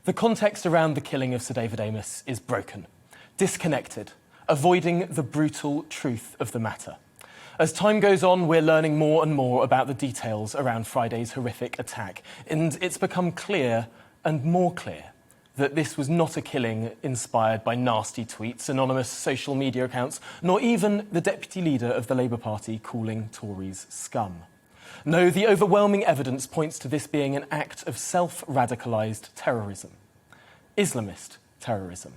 The context around the killing of Sir David Amess is broken, disconnected, avoiding the brutal truth of the matter. As time goes on, we're learning more and more about the details around Friday's horrific attack, and it's become clear and more clear that this was not a killing inspired by nasty tweets, anonymous social media accounts, nor even the deputy leader of the Labour Party calling Tories scum. No, the overwhelming evidence points to this being an act of self-radicalised terrorism. Islamist terrorism.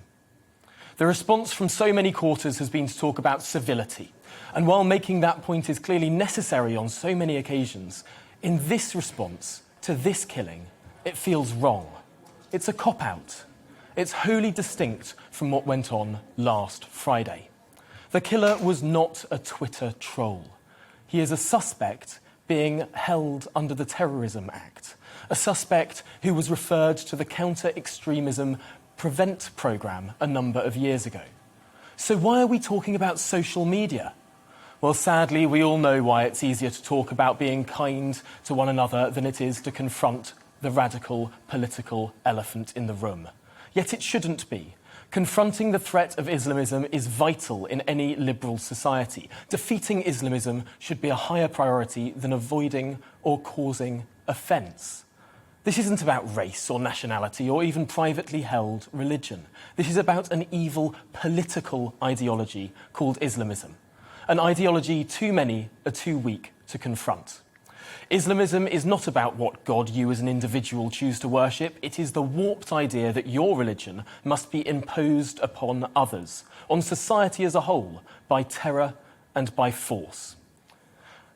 The response from so many quarters has been to talk about civility, and while making that point is clearly necessary on so many occasions, in this response to this killing, it feels wrong. It's a cop-out. It's wholly distinct from what went on last Friday. The killer was not a Twitter troll. He is a suspect being held under the Terrorism Act, a suspect who was referred to the counter-extremism Prevent programme a number of years ago. So why are we talking about social media? Well, sadly, we all know why it's easier to talk about being kind to one another than it is to confront the radical political elephant in the room. Yet it shouldn't be. Confronting the threat of Islamism is vital in any liberal society. Defeating Islamism should be a higher priority than avoiding or causing offence. This isn't about race or nationality or even privately held religion. This is about an evil political ideology called Islamism. An ideology too many are too weak to confront. Islamism is not about what God you as an individual choose to worship. It is the warped idea that your religion must be imposed upon others, on society as a whole, by terror and by force.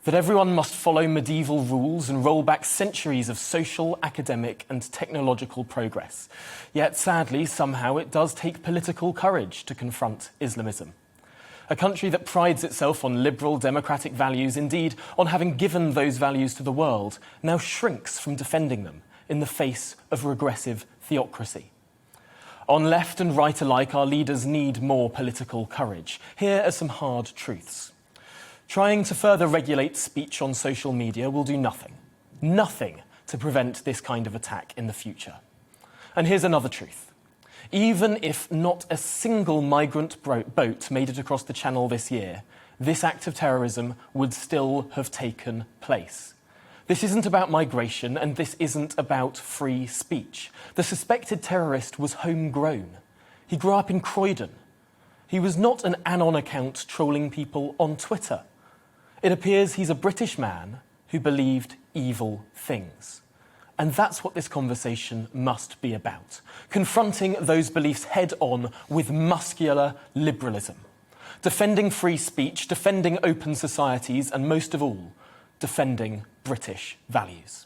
That everyone must follow medieval rules and roll back centuries of social, academic and technological progress. Yet, sadly, somehow it does take political courage to confront Islamism. A country that prides itself on liberal democratic values, indeed on having given those values to the world, now shrinks from defending them in the face of regressive theocracy. On left and right alike, our leaders need more political courage. Here are some hard truths. Trying to further regulate speech on social media will do nothing. Nothing to prevent this kind of attack in the future. And here's another truth. Even if not a single migrant boat made it across the Channel this year, this act of terrorism would still have taken place. This isn't about migration, and this isn't about free speech. The suspected terrorist was homegrown. He grew up in Croydon. He was not an anon account trolling people on Twitter. It appears he's a British man who believed evil things. And that's what this conversation must be about. Confronting those beliefs head-on with muscular liberalism. Defending free speech, defending open societies, and most of all, defending British values.